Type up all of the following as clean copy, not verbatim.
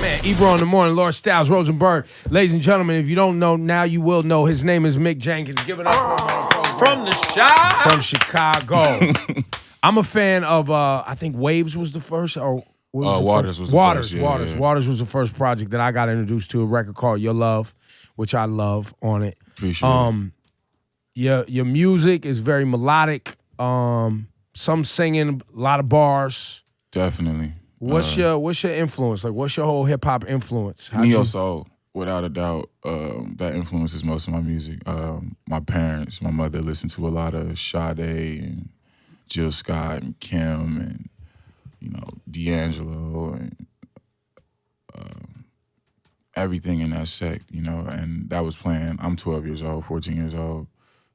Man, Ebro in the morning, Lord Styles, Rosenberg. Ladies and gentlemen, if you don't know, now you will know. His name is Mick Jenkins. Give it up for him. From the shop. From Chicago. I'm a fan of, I think Waves was the first, or Waters was the first. Waters. Waters was the first project that I got introduced to, a record called Your Love, which I love on it. Appreciate it. Your music is very melodic. Some singing, a lot of bars. Definitely. What's your influence? Like, what's your whole hip hop influence? Neo soul, without a doubt. That influences most of my music. My parents, my mother listened to a lot of Sade and Jill Scott and Kim and D'Angelo and everything in that sect. And that was playing. I'm 12 years old, 14 years old,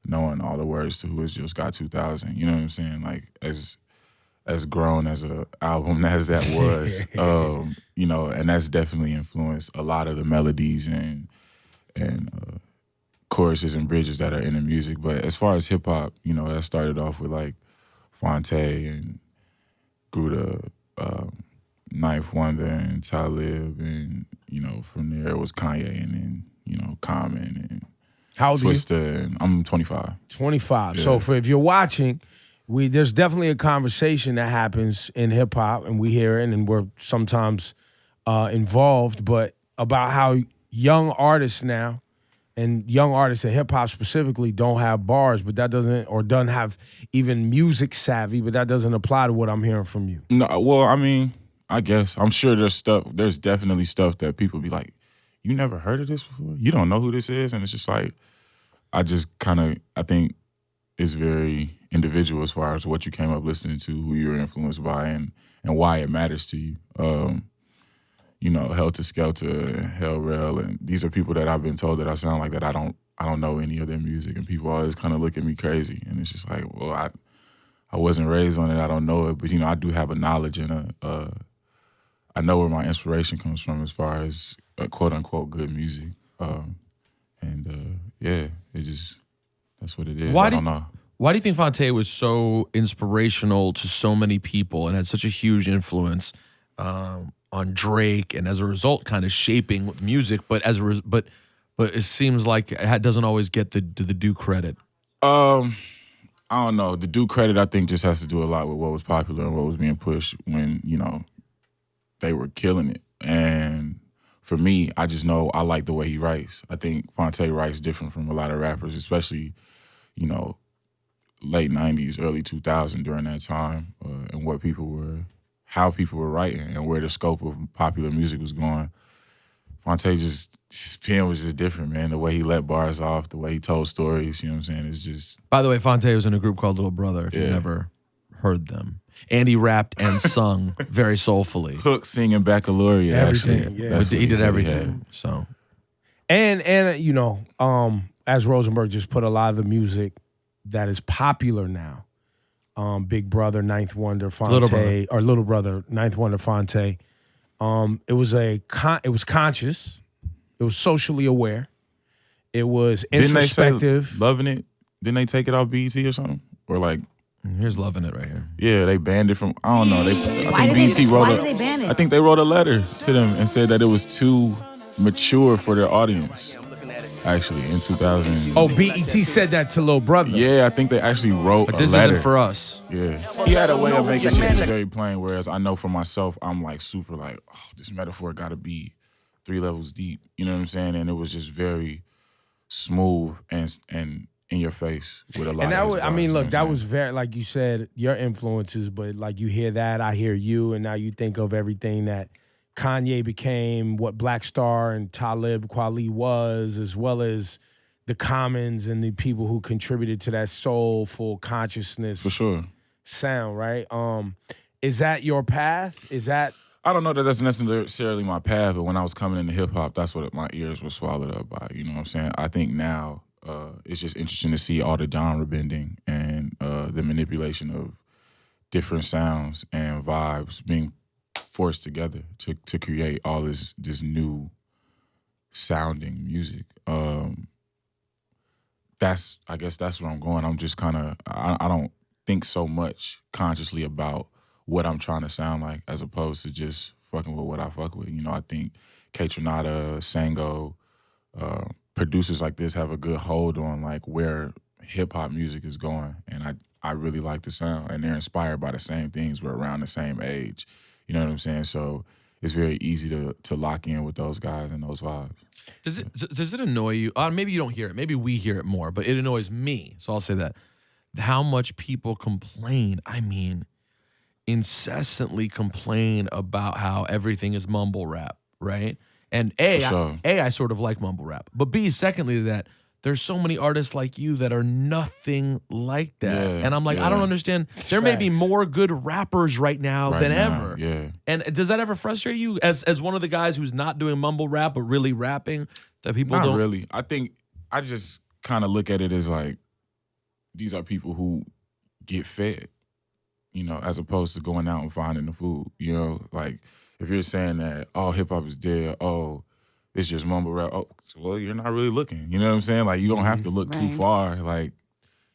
knowing all the words to Who Is Jill Scott 2000. You know what I'm saying? Like as grown as a album as that was, and that's definitely influenced a lot of the melodies and choruses and bridges that are in the music. But as far as hip hop, that started off with like Fonte and grew to Ninth Wonder and Talib, and from there it was Kanye, and then Common and How old Twista. Are you? And I'm 25. 25. Yeah. So if you're watching, there's definitely a conversation that happens in hip hop, and we hear it, and we're sometimes involved, but about how young artists now, and young artists in hip hop specifically, don't have bars, but that doesn't have even music savvy, but that doesn't apply to what I'm hearing from you. No, well, I mean, I guess I'm sure there's definitely stuff that people be like, you never heard of this before? You don't know who this is? And it's just like, I think it's very individual as far as what you came up listening to, who you were influenced by, and why it matters to you. Helter Skelter, Hell Rel, and these are people that I've been told that I sound like that I don't know any of their music, and people always kind of look at me crazy, and it's just like, well, I wasn't raised on it, I don't know it, but I do have a knowledge and I know where my inspiration comes from as far as quote unquote good music, that's what it is. I don't know. Why do you think Fonte was so inspirational to so many people and had such a huge influence on Drake, and as a result, kind of shaping music? But it seems like it doesn't always get the due credit. I don't know. The due credit, I think, just has to do a lot with what was popular and what was being pushed when they were killing it. And for me, I just know I like the way he writes. I think Fonte writes different from a lot of rappers, especially late 90s, early 2000 during that time, and how people were writing and where the scope of popular music was going. Fonte his pen was just different, man. The way he let bars off, the way he told stories, you know what I'm saying? It's just... By the way, Fonte was in a group called Little Brother, if you've never heard them. And he rapped and sung very soulfully. Hook, singing, baccalaureate, everything, actually. yeah. He did everything, so... And as Rosenberg just put, a lot of the music that is popular now, Big Brother, Ninth Wonder, Fonte, Little Brother, Ninth Wonder, Fonte. It was conscious. It was socially aware. It was introspective. Didn't they say Loving It? Didn't they take it off BET or something? Or like... Here's Loving It right here. Yeah, they banned it from... I don't know. Why did they ban it? I think they wrote a letter to them and said that it was too mature for their audience. Actually, in 2000. Oh, BET said that to Lil Brother. Yeah, I think they actually wrote a letter. This isn't for us. Yeah. He had a way of making shit just very plain, whereas I know for myself, I'm like super like, oh, this metaphor got to be 3 levels deep. You know what I'm saying? And it was just very smooth and in your face with a lot and that of was, bars, look, that was very, like you said, your influences, but like you hear that, I hear you, and now you think of everything that Kanye became, what Black Star and Talib Kweli was, as well as the Commons and the people who contributed to that soulful consciousness for sure sound, right? Is that your path? I don't know that that's necessarily my path, but when I was coming into hip hop, that's what my ears were swallowed up by. You know what I'm saying? I think now it's just interesting to see all the genre bending and the manipulation of different sounds and vibes being forced together to create all this new sounding music. I guess that's where I'm going. I'm just kind of, I don't think so much consciously about what I'm trying to sound like, as opposed to just fucking with what I fuck with. You know, I think K Tronada, Sango, producers like this have a good hold on like where hip hop music is going, and I really like the sound, and they're inspired by the same things. We're around the same age, you know what I'm saying? So it's very easy to lock in with those guys and those vibes. Does it annoy you? Maybe you don't hear it. Maybe we hear it more, but it annoys me. So I'll say that. How much people complain. I mean, incessantly complain about how everything is mumble rap, right? And I sort of like mumble rap. But B, secondly to that, there's so many artists like you that are nothing like that. Yeah, and I'm like, I don't understand. There may be more good rappers right now than ever. Yeah. And does that ever frustrate you as one of the guys who's not doing mumble rap but really rapping that people don't? Not really. I think I just kind of look at it as like, these are people who get fed, you know, as opposed to going out and finding the food, you know? Like, if you're saying that, oh, hip-hop is dead, oh, it's just mumble rap, oh, well, you're not really looking, you know what I'm saying? Like, you don't have to look too far, like,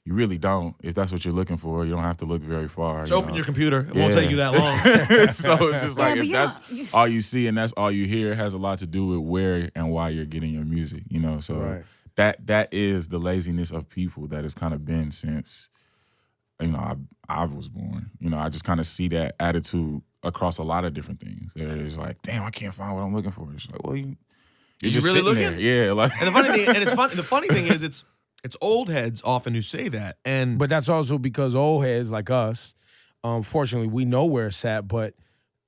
you really don't. If that's what you're looking for, you don't have to look very far. Just open your computer. It won't take you that long. So it's just like, if that's all you see and that's all you hear, it has a lot to do with where and why you're getting your music, you know? So that is the laziness of people that has kind of been since, you know, I was born. You know, I just kind of see that attitude across a lot of different things. It's like, damn, I can't find what I'm looking for. It's like, well, you're just really sitting looking? there. Yeah, like. And the funny thing, the funny thing is, it's old heads often who say that, But that's also because old heads like us, fortunately, we know where it's at, but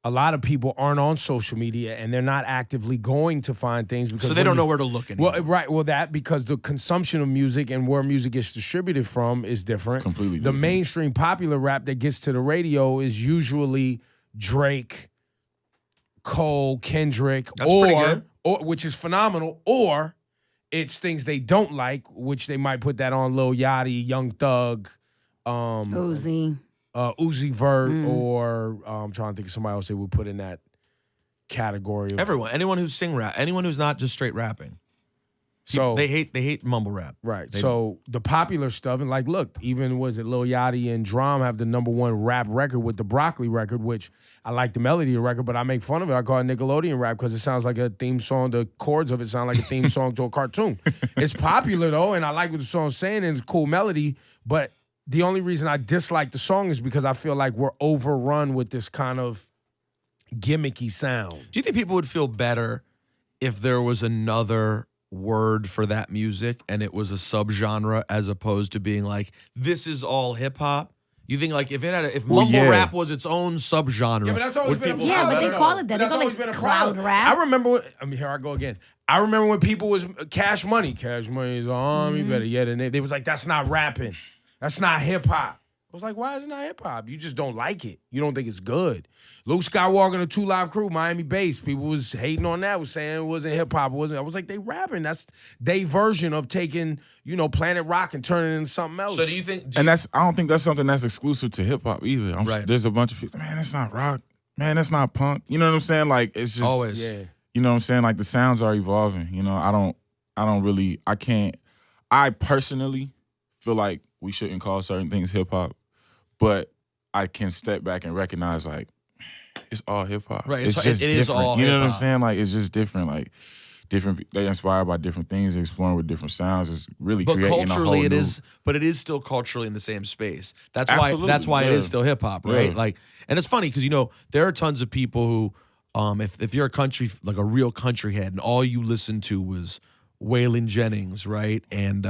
a lot of people aren't on social media and they're not actively going to find things because so they don't know where to look anymore. Well, that because the consumption of music and where music gets distributed from is different. Completely The different. mainstream popular rap that gets to the radio is usually Drake, Cole, Kendrick, That's pretty good. or which is phenomenal, or it's things they don't like, which they might put that on Lil Yachty, Young Thug, Uzi Vert, or I'm trying to think of somebody else they would put in that category. Of, anyone who's sing rap, anyone who's not just straight rapping. So they hate mumble rap. Right. So the popular stuff, and like, look, even was it Lil Yachty and Drum have the #1 rap record with the Broccoli record, which I like the melody of the record, but I make fun of it. I call it Nickelodeon rap because it sounds like a theme song. The chords of it sound like a theme song to a cartoon. It's popular though, and I like what the song's saying, and it's a cool melody. But the only reason I dislike the song is because I feel like we're overrun with this kind of gimmicky sound. Do you think people would feel better if there was another word for that music and it was a subgenre as opposed to being like, this is all hip hop? You think like if mumble rap was its own subgenre? Yeah, but that's always been a problem. Yeah, but they call it that. They call it cloud rap. I remember here I go again. I remember when people was Cash Money. Cash Money is on me better yet. And they was like, that's not rapping. That's not hip hop. I was like, why is it not hip hop? You just don't like it. You don't think it's good. Luke Skywalker and the 2 Live Crew, Miami based. People was hating on that, was saying it wasn't hip hop. I was like, they rapping. That's their version of taking, you know, Planet Rock and turning it into something else. So do you think? I don't think that's something that's exclusive to hip hop either. There's a bunch of people, man, that's not rock. Man, that's not punk. You know what I'm saying? Like, it's just always. Yeah. You know what I'm saying? Like, the sounds are evolving. You know, I personally feel like we shouldn't call certain things hip hop, but I can step back and recognize, like, it's all hip hop. Right. It's just different. Is all you know what I'm hip-hop. saying? Like, it's just different. Like, they're inspired by different things, they're exploring with different sounds. It's really But creating a whole culturally, new... it is still culturally in the same space. That's Absolutely, why it yeah. is still hip hop, right? Yeah. Like, and it's funny because, you know, there are tons of people who, if you're a country, like a real country head, and all you listened to was Waylon Jennings, right, and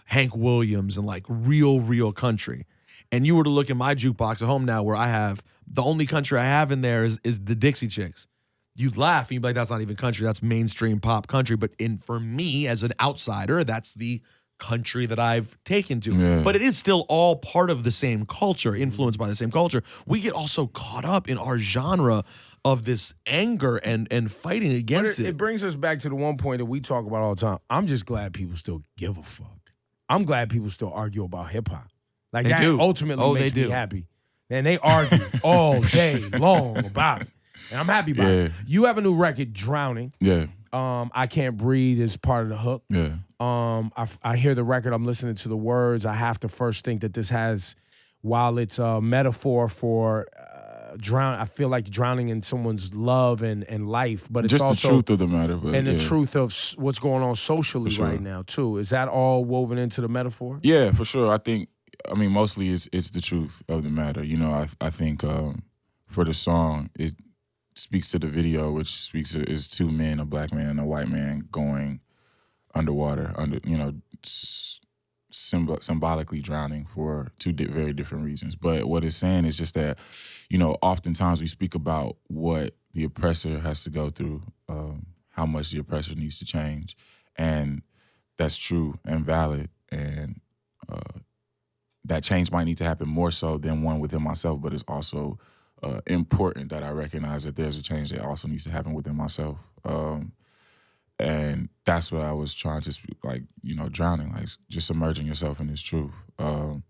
Hank Williams, and like real country, and you were to look at my jukebox at home now, where I have the only country I have in there is the Dixie Chicks. You'd laugh and you'd be like, that's not even country, that's mainstream pop country. But for me as an outsider, that's the country that I've taken to. Yeah. But it is still all part of the same culture, influenced by the same culture. We get also caught up in our genre of this anger and fighting against it. It brings us back to the one point that we talk about all the time. I'm just glad people still give a fuck. I'm glad people still argue about hip hop. Like, They that do. ultimately makes they me do. happy. And they argue all day long about it. And I'm happy about it. You have a new record, Drowning. Yeah, I Can't Breathe is part of the hook. yeah. I hear the record, I'm listening to the words. I have to first think that this has, while it's a metaphor for I feel like drowning in someone's love and life, but it's just also the truth of the matter. But and the truth of what's going on socially right now too. Is that all woven into the metaphor? Yeah, for sure. I mean, mostly it's the truth of the matter. You know, I think for the song, it speaks to the video, which is two men, a black man and a white man, going underwater, symbolically drowning for two very different reasons. But what it's saying is just that, oftentimes we speak about what the oppressor has to go through, how much the oppressor needs to change, and that's true and valid, and that change might need to happen more so than one within myself, but it's also important that I recognize that there's a change that also needs to happen within myself. And that's what I was trying to speak, like, drowning, like just submerging yourself in this truth, And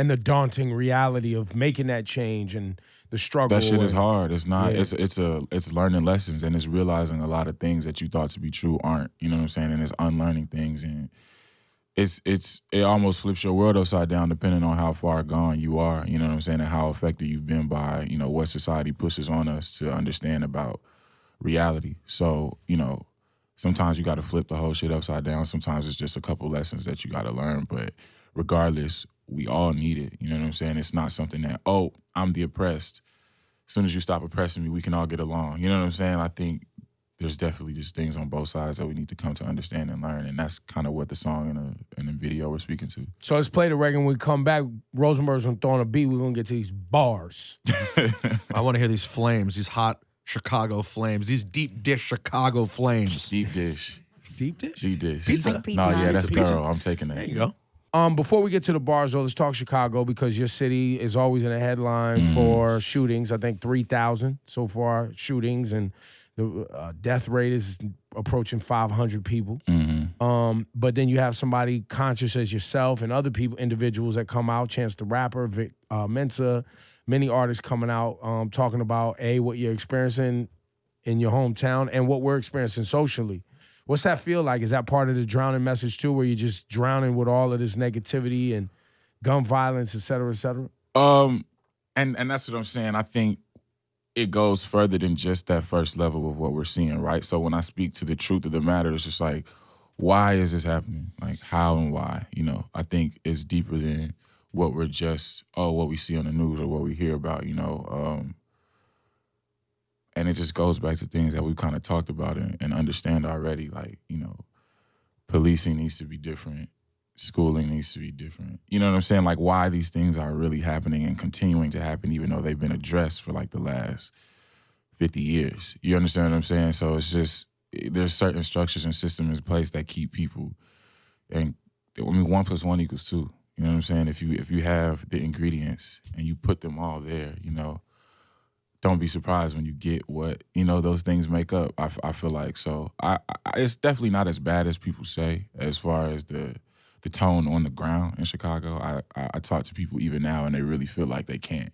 the daunting reality of making that change and the struggle. That shit is hard. It's not, it's learning lessons, and it's realizing a lot of things that you thought to be true aren't, you know what I'm saying? And it's unlearning things, and it almost flips your world upside down depending on how far gone you are, you know what I'm saying, and how affected you've been by, what society pushes on us to understand about reality. So, sometimes you got to flip the whole shit upside down. Sometimes it's just a couple lessons that you got to learn, but regardless, we all need it, you know what I'm saying? It's not something that, I'm the oppressed. As soon as you stop oppressing me, we can all get along. You know what I'm saying? I think there's definitely just things on both sides that we need to come to understand and learn, and that's kind of what the song and the video we're speaking to. So let's play the record. When we come back, Rosenberg's gonna throw on a beat. We're gonna get to these bars. I want to hear these flames, these hot Chicago flames, these deep dish Chicago flames. Deep dish. Deep dish? Deep dish. Pizza. No, yeah, that's Pizza. thorough. I'm taking that. There you go. Before we get to the bars, though, let's talk Chicago, because your city is always in a headline for shootings. I think 3,000 so far shootings, and the death rate is approaching 500 people. But then you have somebody conscious as yourself and other people, individuals that come out, Chance the Rapper, Vic Mensa, many artists coming out talking about, what you're experiencing in your hometown and what we're experiencing socially. What's that feel like? Is that part of the drowning message too, where you're just drowning with all of this negativity and gun violence, et cetera, et cetera? And that's what I'm saying. I think it goes further than just that first level of what we're seeing, right? So when I speak to the truth of the matter, it's just like, why is this happening? Like, how and why? I think it's deeper than what we're just, what we see on the news or what we hear about, and it just goes back to things that we've kind of talked about and understand already. Like, policing needs to be different. Schooling needs to be different. You know what I'm saying? Like, why these things are really happening and continuing to happen, even though they've been addressed for like the last 50 years. You understand what I'm saying? So it's just, there's certain structures and systems in place that keep people. And 1 + 1 = 2. You know what I'm saying? If you have the ingredients and you put them all there, don't be surprised when you get what, those things make up, I feel like. So it's definitely not as bad as people say as far as the tone on the ground in Chicago. I talk to people even now, and they really feel like they can't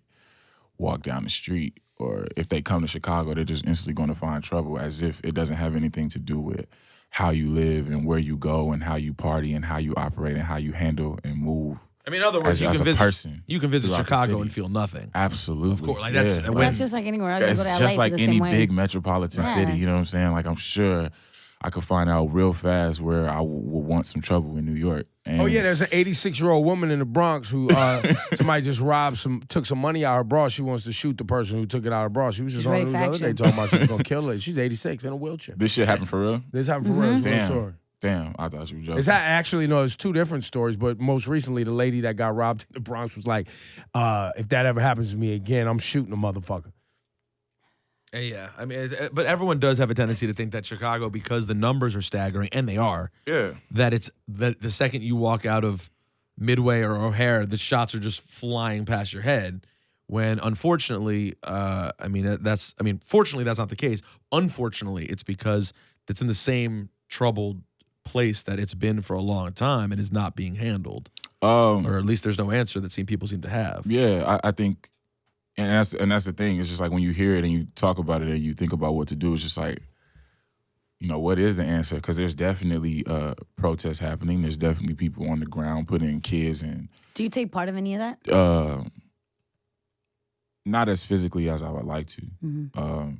walk down the street, or if they come to Chicago, they're just instantly going to find trouble, as if it doesn't have anything to do with how you live and where you go and how you party and how you operate and how you handle and move. I mean, in other words, you can visit Chicago and feel nothing. Absolutely. Of course. Like, that's just like anywhere else. It's go to just LA like any big metropolitan city, you know what I'm saying? Like, I'm sure I could find out real fast where I will want some trouble in New York. And there's an 86-year-old woman in the Bronx who somebody just took some money out of her bra. She wants to shoot the person who took it out of her bra. She was just on the news the other day talking about she was going to kill her. She's 86 in a wheelchair. This shit happened for real? This happened for real. It's a real story. Damn, I thought you were joking. It's actually, no, it's two different stories, but most recently, the lady that got robbed in the Bronx was like, if that ever happens to me again, I'm shooting a motherfucker. Yeah, I mean, but everyone does have a tendency to think that Chicago, because the numbers are staggering, and they are, that the second you walk out of Midway or O'Hare, the shots are just flying past your head, when unfortunately, fortunately, that's not the case. Unfortunately, it's because it's in the same troubled place that it's been for a long time and is not being handled, or at least there's no answer that people seem to have. Yeah, I think, and that's the thing. It's just like when you hear it and you talk about it and you think about what to do, it's just like, what is the answer? Because there's definitely protests happening. There's definitely people on the ground putting kids in. Do you take part of any of that? not as physically as I would like to.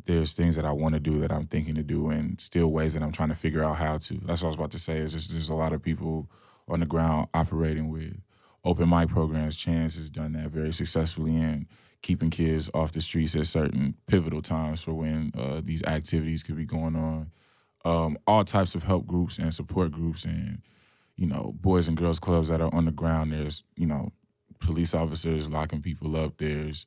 There's things that I want to do that I'm thinking to do, and still ways that I'm trying to figure out how to. That's what I was about to say. Is just there's a lot of people on the ground operating with open mic programs. Chance has done that very successfully in keeping kids off the streets at certain pivotal times for when these activities could be going on. All types of help groups and support groups and, boys and girls clubs that are on the ground. There's, police officers locking people up. There's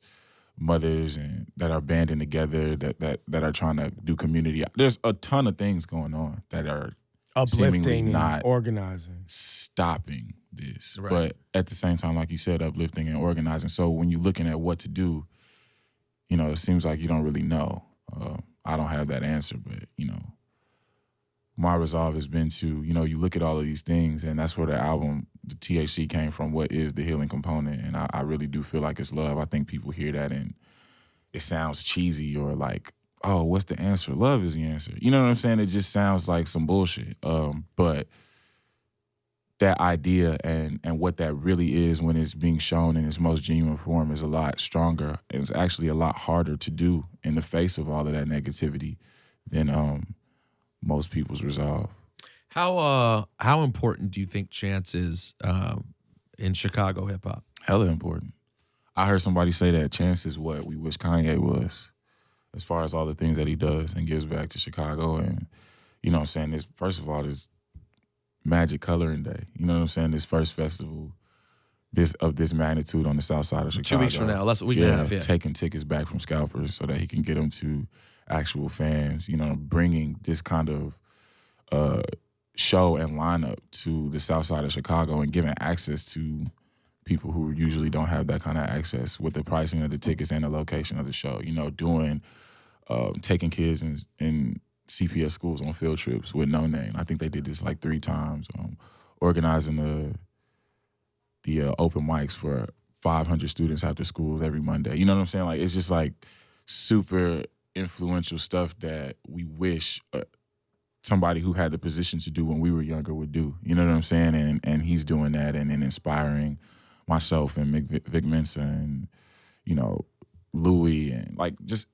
mothers and that are banding together that are trying to do community. There's a ton of things going on that are uplifting not and organizing, stopping this. Right. But at the same time, like you said, uplifting and organizing. So when you're looking at what to do, it seems like you don't really know. I don't have that answer, but my resolve has been to, you look at all of these things, and that's where the album, the THC, came from. What is the healing component? And I really do feel like it's love. I think people hear that and it sounds cheesy or like, oh, what's the answer? Love is the answer. You know what I'm saying? It just sounds like some bullshit. But that idea and what that really is when it's being shown in its most genuine form is a lot stronger. It's actually a lot harder to do in the face of all of that negativity than most people's resolve. How important do you think Chance is in Chicago hip hop? Hella important. I heard somebody say that Chance is what we wish Kanye was, as far as all the things that he does and gives back to Chicago. And you know what I'm saying? This, first of all, this Magic Coloring Day. You know what I'm saying? This first festival, of this magnitude on the south side of Chicago. 2 weeks from now, less a week and a half. Yeah, taking tickets back from scalpers so that he can get them to actual fans. Bringing this kind of show and lineup to the south side of Chicago and giving access to people who usually don't have that kind of access with the pricing of the tickets and the location of the show. Taking kids in CPS schools on field trips with No Name. I think they did this like 3 times. Organizing the open mics for 500 students after schools every Monday. You know what I'm saying? Like, it's just like super influential stuff that we wish somebody who had the position to do when we were younger would do. You know what I'm saying? And he's doing that and inspiring myself and Vic Mensa and, Louis and like just,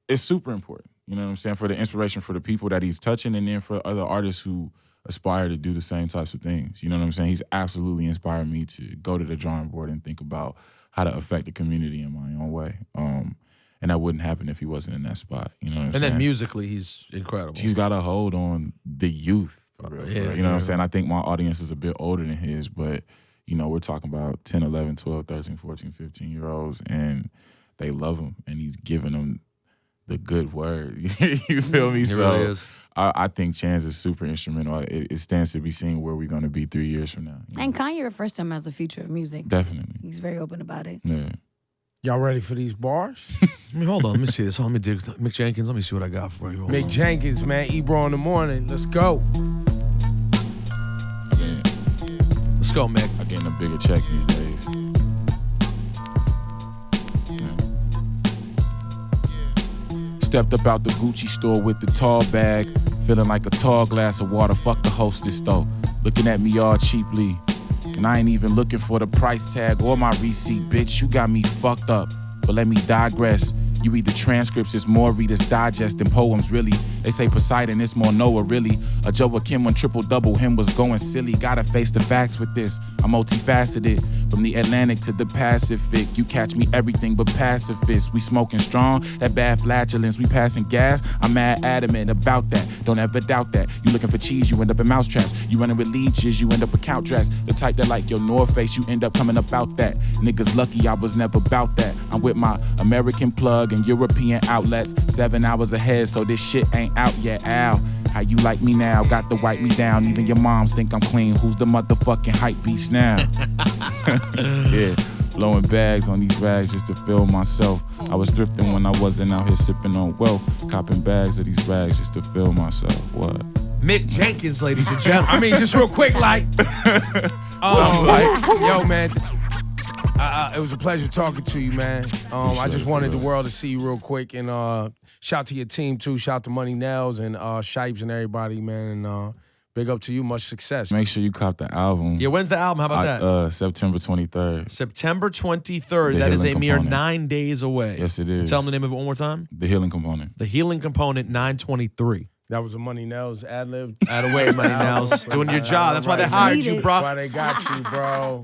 it's super important. You know what I'm saying? For the inspiration for the people that he's touching and then for other artists who aspire to do the same types of things. You know what I'm saying? He's absolutely inspired me to go to the drawing board and think about how to affect the community in my own way. And that wouldn't happen if he wasn't in that spot. You know what I'm saying? And then musically, he's incredible. He's got a hold on the youth. For real, for real. You know what I'm saying? I think my audience is a bit older than his, but, we're talking about 10, 11, 12, 13, 14, 15-year-olds, and they love him, and he's giving them the good word. You feel me? He really is. I think Chance is super instrumental. It stands to be seen where we're going to be 3 years from now. And Kanye refers to him as the future of music. Definitely. He's very open about it. Yeah. Y'all ready for these bars? Hold on. Let me see this. Let me dig. Mick Jenkins. Let me see what I got for you. Mick Jenkins, man. Ebro in the morning. Let's go. Let's go, Mick. I'm getting a bigger check these days. Stepped up out the Gucci store with the tall bag, feeling like a tall glass of water. Fuck the hostess though, looking at me all cheaply. And I ain't even looking for the price tag or my receipt, bitch. You got me fucked up, but let me digress. You read the transcripts, it's more Reader's Digest than poems, really. They say Poseidon, it's more Noah, really. A Joakim when triple-double him was going silly. Gotta face the facts with this, I'm multifaceted. From the Atlantic to the Pacific, you catch me everything but pacifist. We smoking strong, that bad flatulence. We passing gas, I'm mad adamant about that. Don't ever doubt that. You looking for cheese, you end up in mousetraps. You running with leeches, you end up with count dress. The type that like your North Face, you end up coming about that. Niggas lucky I was never about that. I'm with my American plug and European outlets, 7 hours ahead, so this shit ain't out yet. Ow, how you like me now? Got to wipe me down. Even your moms think I'm clean. Who's the motherfucking hype beast now? Yeah, blowing bags on these rags just to feel myself. I was thrifting when I wasn't out here sipping on wealth, copping bags of these rags just to feel myself. What? Mick Jenkins, ladies and gentlemen. I mean, just real quick, like, yo, man. It was a pleasure talking to you, man. I just wanted the world to see you real quick. And shout to your team, too. Shout to Money Nails and Shipes and everybody, man. And Big up to you. Much success. Make sure you cop the album. Yeah, when's the album? How about that? September 23rd. September 23rd. The That is a Healing mere Component. 9 days away. Yes, it is. Tell them the name of it one more time. The Healing Component. The Healing Component, 923. That was a Money Nels ad lib. Out of way, Money Nels. Doing your job. That's why they hired you, That's bro. why they got you, bro.